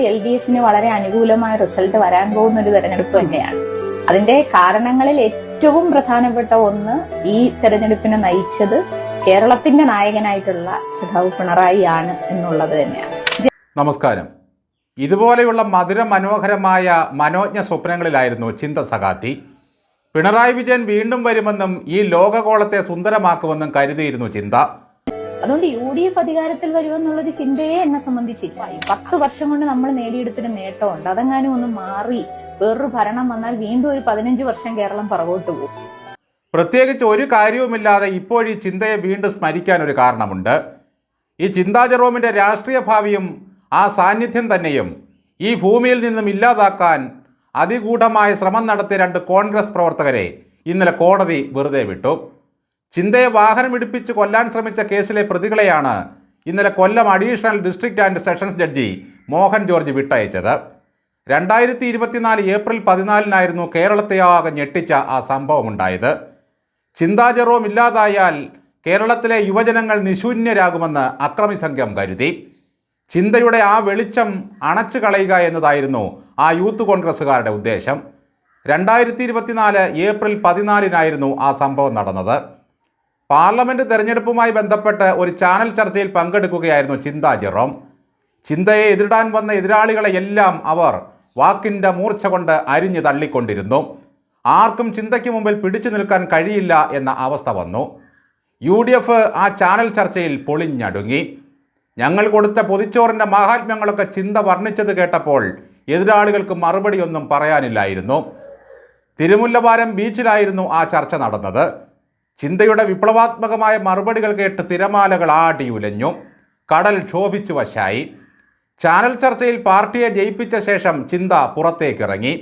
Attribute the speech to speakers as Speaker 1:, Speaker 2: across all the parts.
Speaker 1: LDFന് വളരെ അനുകൂലമായ റിസൾട്ട് വരാൻ പോകുന്ന ഒരു തെരഞ്ഞെടുപ്പ് തന്നെയാണ്. അതിന്റെ കാരണങ്ങളിൽ ഏറ്റവും പ്രധാനപ്പെട്ട ഒന്ന്, ഈ തെരഞ്ഞെടുപ്പിനെ നയിച്ചത് കേരളത്തിന്റെ നായകനായിട്ടുള്ള സഖാവ് പിണറായി ആണ് എന്നുള്ളത് തന്നെയാണ്.
Speaker 2: നമസ്കാരം. ഇതുപോലെയുള്ള മധുര മനോഹരമായ മനോജ്ഞ സ്വപ്നങ്ങളിലായിരുന്നു ചിന്ത സഖാത്തി. പിണറായി വിജയൻ വീണ്ടും വരുമെന്നും ഈ ലോകഗോളത്തെ സുന്ദരമാക്കുമെന്നും കരുതിയിരുന്നു ചിന്ത.
Speaker 1: അതുകൊണ്ട് UDF അധികാരത്തിൽ വരുമെന്നുള്ളൊരു ചിന്തയെ എന്നെ സംബന്ധിച്ചില്ല. 10 വർഷം കൊണ്ട് നമ്മൾ നേടിയെടുത്തൊരു നേട്ടമുണ്ട്. അതെങ്ങാനും ഒന്ന് മാറി വേറൊരു ഭരണം വന്നാൽ വീണ്ടും ഒരു 15 വർഷം കേരളം പുറകോട്ട് പോകും.
Speaker 2: പ്രത്യേകിച്ച് ഒരു കാര്യവുമില്ലാതെ ഇപ്പോഴീ ചിന്തയെ വീണ്ടും സ്മരിക്കാൻ ഒരു കാരണമുണ്ട്. ഈ ചിന്താ ജെറോമിൻ്റെ രാഷ്ട്രീയ ഭാവിയും ആ സാന്നിധ്യം തന്നെയും ഈ ഭൂമിയിൽ നിന്നും ഇല്ലാതാക്കാൻ അതിഗൂഢമായ ശ്രമം നടത്തിയ 2 കോൺഗ്രസ് പ്രവർത്തകരെ ഇന്നലെ കോടതി വെറുതെ വിട്ടു. ചിന്തയെ വാഹനമിടിപ്പിച്ച് കൊല്ലാൻ ശ്രമിച്ച കേസിലെ പ്രതികളെയാണ് ഇന്നലെ Kollam additional district and sessions judge Mohan George വിട്ടയച്ചത്. 2024 ഏപ്രിൽ 14 കേരളത്തെയാകെ ഞെട്ടിച്ച ആ സംഭവമുണ്ടായത്. ചിന്താ ജെറോം ഇല്ലാതായാൽ കേരളത്തിലെ യുവജനങ്ങൾ നിശൂന്യരാകുമെന്ന് അക്രമി സംഘം കരുതി. ചിന്തയുടെ ആ വെളിച്ചം അണച്ചു കളയുക എന്നതായിരുന്നു ആ യൂത്ത് കോൺഗ്രസ്സുകാരുടെ ഉദ്ദേശം. 2024 ഏപ്രിൽ 14 ആ സംഭവം നടന്നത്. പാർലമെൻറ്റ് തെരഞ്ഞെടുപ്പുമായി ബന്ധപ്പെട്ട് ഒരു ചാനൽ ചർച്ചയിൽ പങ്കെടുക്കുകയായിരുന്നു ചിന്താ ജെറോം. ചിന്തയെ എതിരിടാൻ വന്ന എതിരാളികളെയെല്ലാം അവർ വാക്കിൻ്റെ മൂർച്ച കൊണ്ട് അരിഞ്ഞു തള്ളിക്കൊണ്ടിരുന്നു. ആർക്കും ചിന്തയ്ക്ക് മുമ്പിൽ പിടിച്ചു നിൽക്കാൻ കഴിയില്ല എന്ന അവസ്ഥ വന്നു. UDF ആ ചാനൽ ചർച്ചയിൽ പൊളിഞ്ഞടുങ്ങി. ഞങ്ങൾ കൊടുത്ത പൊതിച്ചോറിൻ്റെ മഹാത്മ്യങ്ങളൊക്കെ ചിന്ത വർണ്ണിച്ചത് കേട്ടപ്പോൾ എതിരാളികൾക്ക് മറുപടിയൊന്നും പറയാനില്ലായിരുന്നു. തിരുമുല്ലവാരം ബീച്ചിലായിരുന്നു ആ ചർച്ച നടന്നത്. ചിന്തയുടെ വിപ്ലവാത്മകമായ മറുപടികൾ കേട്ട് തിരമാലകൾ ആടിയുലഞ്ഞു. കടൽ ക്ഷോഭിച്ചു വശായി. ചാനൽ ചർച്ചയിൽ പാർട്ടിയെ ജയിപ്പിച്ച ശേഷം ചിന്ത പുറത്തേക്കിറങ്ങി.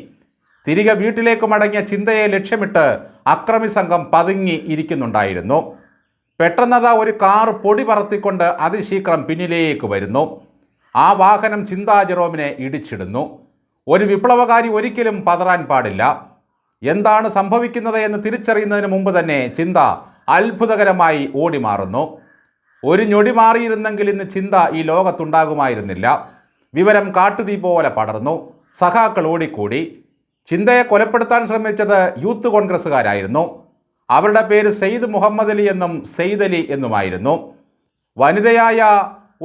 Speaker 2: തിരികെ വീട്ടിലേക്ക് മടങ്ങിയ ചിന്തയെ ലക്ഷ്യമിട്ട് അക്രമി സംഘം പതുങ്ങി ഇരിക്കുന്നുണ്ടായിരുന്നു. പെട്ടെന്നതാ ഒരു കാർ പൊടി പറത്തിക്കൊണ്ട് അതിശീഘ്രം പിന്നിലേക്ക് വരുന്നു. ആ വാഹനം ചിന്താ ജെറോമിനെ ഇടിച്ചിടുന്നു. ഒരു വിപ്ലവകാരി ഒരിക്കലും പതറാൻ പാടില്ല. എന്താണ് സംഭവിക്കുന്നത് എന്ന് തിരിച്ചറിയുന്നതിന് മുമ്പ് തന്നെ ചിന്ത അത്ഭുതകരമായി ഓടിമാറുന്നു. ഒരു ഞൊടി മാറിയിരുന്നെങ്കിൽ ഇന്ന് ചിന്ത ഈ ലോകത്തുണ്ടാകുമായിരുന്നില്ല. വിവരം കാട്ടുതീ പോലെ പടർന്നു. സഖാക്കൾ ഓടിക്കൂടി. ചിന്തയെ കൊലപ്പെടുത്താൻ ശ്രമിച്ചത് യൂത്ത് കോൺഗ്രസ്സുകാരായിരുന്നു. അവരുടെ പേര് സെയ്ദ് മുഹമ്മദ് അലി എന്നും സെയ്ദ് അലി എന്നുമായിരുന്നു. വനിതയായ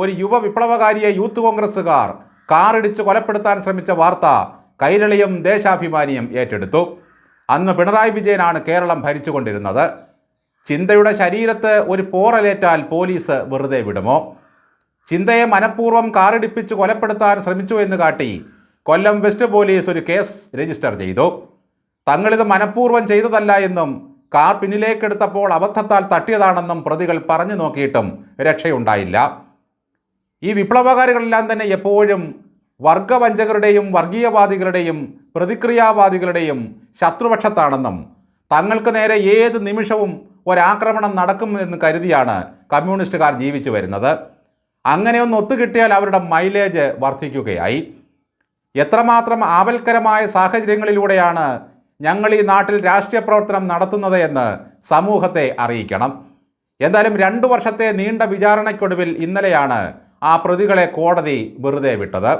Speaker 2: ഒരു യുവ വിപ്ലവകാരിയെ യൂത്ത് കോൺഗ്രസ്സുകാർ കാറിടിച്ച് കൊലപ്പെടുത്താൻ ശ്രമിച്ച വാർത്ത കൈരളിയും ദേശാഭിമാനിയും ഏറ്റെടുത്തു. അന്ന് പിണറായി വിജയനാണ് കേരളം ഭരിച്ചുകൊണ്ടിരുന്നത്. ചിന്തയുടെ ശരീരത്ത് ഒരു പോറലേറ്റാൽ പോലീസ് വെറുതെ വിടുമോ? ചിന്തയെ മനഃപൂർവ്വം കാറിടിപ്പിച്ച് കൊലപ്പെടുത്താൻ ശ്രമിച്ചു എന്ന് കാട്ടി കൊല്ലം വെസ്റ്റ് പോലീസ് ഒരു കേസ് രജിസ്റ്റർ ചെയ്തു. തങ്ങളിത് മനഃപൂർവ്വം ചെയ്തതല്ല എന്നും കാർ പിന്നിലേക്കെടുത്തപ്പോൾ അബദ്ധത്താൽ തട്ടിയതാണെന്നും പ്രതികൾ പറഞ്ഞു നോക്കിയിട്ടും രക്ഷയുണ്ടായില്ല. ഈ വിപ്ലവകാരികളെല്ലാം തന്നെ എപ്പോഴും വർഗവഞ്ചകരുടെയും വർഗീയവാദികളുടെയും പ്രതിക്രിയാവാദികളുടെയും ശത്രുപക്ഷത്താണെന്നും തങ്ങൾക്ക് നേരെ ഏത് നിമിഷവും ഒരാക്രമണം നടക്കുമെന്ന് കരുതിയാണ് കമ്മ്യൂണിസ്റ്റുകാർ ജീവിച്ചു വരുന്നത്. അങ്ങനെയൊന്ന് ഒത്തുകിട്ടിയാൽ അവരുടെ മൈലേജ് വർദ്ധിക്കുകയായി. എത്രമാത്രം ആപൽക്കരമായ സാഹചര്യങ്ങളിലൂടെയാണ് ഞങ്ങൾ ഈ നാട്ടിൽ രാഷ്ട്രീയ പ്രവർത്തനം നടത്തുന്നത് എന്ന് സമൂഹത്തെ അറിയിക്കണം. എന്തായാലും 2 വർഷത്തെ നീണ്ട വിചാരണയ്ക്കൊടുവിൽ ഇന്നലെയാണ് ആ പ്രതികളെ കോടതി വെറുതെ വിട്ടത്.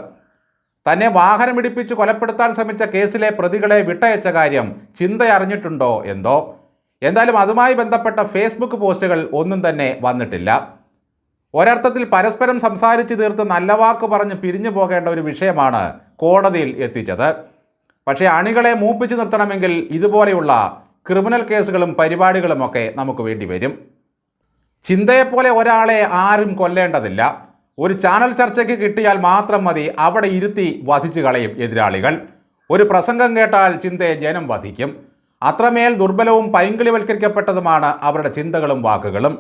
Speaker 2: തന്നെ വാഹനമിടിപ്പിച്ച് കൊലപ്പെടുത്താൻ ശ്രമിച്ച കേസിലെ പ്രതികളെ വിട്ടയച്ച കാര്യം ചിന്ത അറിഞ്ഞിട്ടുണ്ടോ എന്തോ. എന്തായാലും അതുമായി ബന്ധപ്പെട്ട ഫേസ്ബുക്ക് പോസ്റ്റുകൾ ഒന്നും തന്നെ വന്നിട്ടില്ല. ഒരർത്ഥത്തിൽ പരസ്പരം സംസാരിച്ച് തീർത്ത് നല്ല വാക്ക് പറഞ്ഞ് പിരിഞ്ഞു പോകേണ്ട ഒരു വിഷയമാണ് കോടതിയിൽ എത്തിച്ചത്. പക്ഷേ അണികളെ മൂപ്പിച്ചു നിർത്തണമെങ്കിൽ ഇതുപോലെയുള്ള ക്രിമിനൽ കേസുകളും പരിപാടികളുമൊക്കെ നമുക്ക് വേണ്ടി വരും. ചിന്തയെപ്പോലെ ഒരാളെ ആരും കൊല്ലേണ്ടതില്ല. ഒരു ചാനൽ ചർച്ചയ്ക്ക് കിട്ടിയാൽ മാത്രം മതി അവിടെ ഇരുത്തി വധിച്ചു കളയും എതിരാളികൾ. ഒരു പ്രസംഗം കേട്ടാൽ ചിന്തയെ ജനം വധിക്കും. അത്രമേൽ ദുർബലവും പൈങ്കിളിവൽക്കരിക്കപ്പെട്ടതുമാണ് അവരുടെ ചിന്തകളും വാക്കുകളും.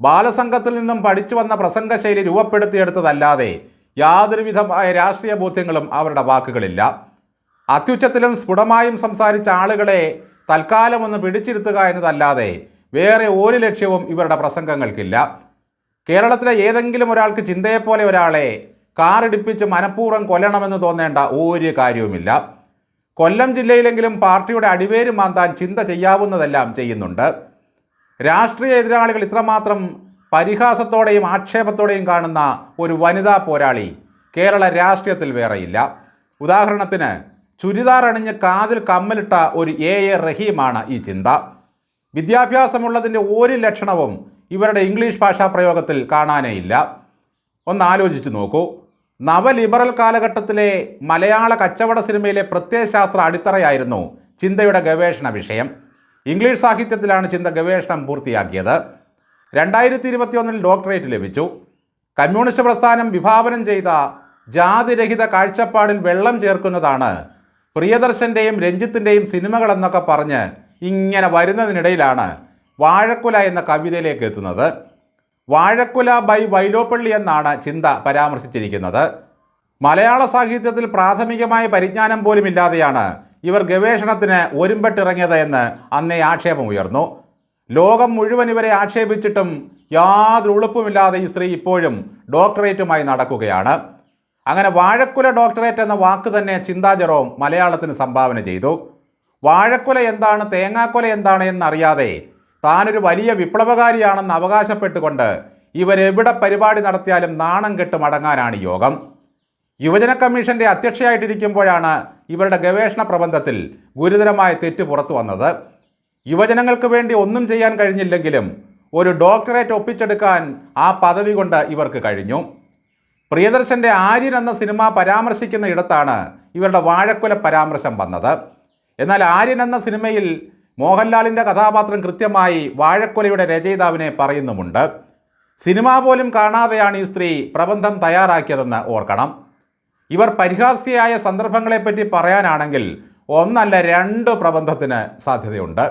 Speaker 2: ബാലസംഘത്തിൽ നിന്നും പഠിച്ചു വന്ന പ്രസംഗശൈലി രൂപപ്പെടുത്തിയെടുത്തതല്ലാതെ യാതൊരുവിധമായ രാഷ്ട്രീയ ബോധ്യങ്ങളും അവരുടെ വാക്കുകളില്ല. അത്യുച്ചത്തിലും സ്ഫുടമായും സംസാരിച്ച ആളുകളെ തൽക്കാലം ഒന്ന് പിടിച്ചിരുത്തുക എന്നതല്ലാതെ വേറെ ഒരു ലക്ഷ്യവും ഇവരുടെ പ്രസംഗങ്ങൾക്കില്ല. കേരളത്തിലെ ഏതെങ്കിലും ഒരാൾക്ക് ചിന്തയെപ്പോലെ ഒരാളെ കാറിടിപ്പിച്ച് മനഃപൂർവ്വം കൊല്ലണമെന്ന് തോന്നേണ്ട ഒരു കാര്യവുമില്ല. കൊല്ലം ജില്ലയിലെങ്കിലും പാർട്ടിയുടെ അടിവേര് മാന്താൻ ചിന്ത ചെയ്യാവുന്നതെല്ലാം ചെയ്യുന്നുണ്ട്. രാഷ്ട്രീയ എതിരാളികൾ ഇത്രമാത്രം പരിഹാസത്തോടെയും ആക്ഷേപത്തോടെയും കാണുന്ന ഒരു വനിതാ പോരാളി കേരള രാഷ്ട്രീയത്തിൽ വേറെയില്ല. ഉദാഹരണത്തിന് ചുരിദാർ അണിഞ്ഞ് കാതിൽ കമ്മലിട്ട ഒരു എ റഹീമാണ് ഈ ചിന്ത. വിദ്യാഭ്യാസമുള്ളതിൻ്റെ ഒരു ലക്ഷണവും ഇവരുടെ ഇംഗ്ലീഷ് ഭാഷാ പ്രയോഗത്തിൽ കാണാനേയില്ല. ഒന്ന് ആലോചിച്ച് നോക്കൂ. നവലിബറൽ കാലഘട്ടത്തിലെ മലയാള കച്ചവട സിനിമയിലെ പ്രത്യയശാസ്ത്ര അടിത്തറയായിരുന്നു ചിന്തയുടെ ഗവേഷണ വിഷയം. ഇംഗ്ലീഷ് സാഹിത്യത്തിലാണ് ചിന്ത ഗവേഷണം പൂർത്തിയാക്കിയത്. 2021 ഡോക്ടറേറ്റ് ലഭിച്ചു. കമ്മ്യൂണിസ്റ്റ് പ്രസ്ഥാനം വിഭാവനം ചെയ്ത ജാതിരഹിത കാഴ്ചപ്പാടിൽ വെള്ളം ചേർക്കുന്നതാണ് പ്രിയദർശൻ്റെയും രഞ്ജിത്തിൻ്റെയും സിനിമകളെന്നൊക്കെ പറഞ്ഞ് ഇങ്ങനെ വരുന്നതിനിടയിലാണ് വാഴക്കുല എന്ന കവിതയിലേക്ക് എത്തുന്നത്. വാഴക്കുല ബൈ വൈലോപ്പള്ളി എന്നാണ് ചിന്ത പരാമർശിച്ചിരിക്കുന്നത്. മലയാള സാഹിത്യത്തിൽ പ്രാഥമികമായ പരിജ്ഞാനം പോലുമില്ലാതെയാണ് ഇവർ ഗവേഷണത്തിന് ഒരുമ്പെട്ടിറങ്ങിയത് എന്ന് അന്നേ ആക്ഷേപമുയർന്നു. ലോകം മുഴുവൻ ഇവരെ ആക്ഷേപിച്ചിട്ടും യാതൊരു ഉളുപ്പുമില്ലാതെ ഈ സ്ത്രീ ഇപ്പോഴും ഡോക്ടറേറ്റുമായി നടക്കുകയാണ്. അങ്ങനെ വാഴക്കുല ഡോക്ടറേറ്റ് എന്ന വാക്ക് തന്നെ ചിന്താ ജെറോം മലയാളത്തിന് സംഭാവന ചെയ്തു. വാഴക്കുല എന്താണ്, തേങ്ങാക്കൊല എന്താണ് എന്നറിയാതെ താനൊരു വലിയ വിപ്ലവകാരിയാണെന്ന് അവകാശപ്പെട്ടുകൊണ്ട് ഇവരെവിടെ പരിപാടി നടത്തിയാലും നാണം കെട്ട് മടങ്ങാനാണ് യോഗം. യുവജന കമ്മീഷൻ്റെ അധ്യക്ഷയായിട്ടിരിക്കുമ്പോഴാണ് ഇവരുടെ ഗവേഷണ പ്രബന്ധത്തിൽ ഗുരുതരമായ തെറ്റ് പുറത്തു വന്നത്. യുവജനങ്ങൾക്ക് വേണ്ടി ഒന്നും ചെയ്യാൻ കഴിഞ്ഞില്ലെങ്കിലും ഒരു ഡോക്ടറേറ്റ് ഒപ്പിച്ചെടുക്കാൻ ആ പദവി കൊണ്ട് ഇവർക്ക് കഴിഞ്ഞു. പ്രിയദർശൻ്റെ ആര്യൻ എന്ന സിനിമ പരാമർശിക്കുന്ന ഇടത്താണ് ഇവരുടെ വാഴക്കുല പരാമർശം വന്നത്. എന്നാൽ ആര്യൻ എന്ന സിനിമയിൽ മോഹൻലാലിൻ്റെ കഥാപാത്രം കൃത്യമായി വാഴക്കുലയുടെ രചയിതാവിനെ പറയുന്നുമുണ്ട്. സിനിമ പോലും കാണാതെയാണ് ഈ സ്ത്രീ പ്രബന്ധം തയ്യാറാക്കിയതെന്ന് ഓർക്കണം. ഇവർ പരിഹാസ്യയായ സന്ദർഭങ്ങളെപ്പറ്റി പറയാനാണെങ്കിൽ ഒന്നല്ല 2 പ്രബന്ധത്തിന് സാധ്യതയുണ്ട്.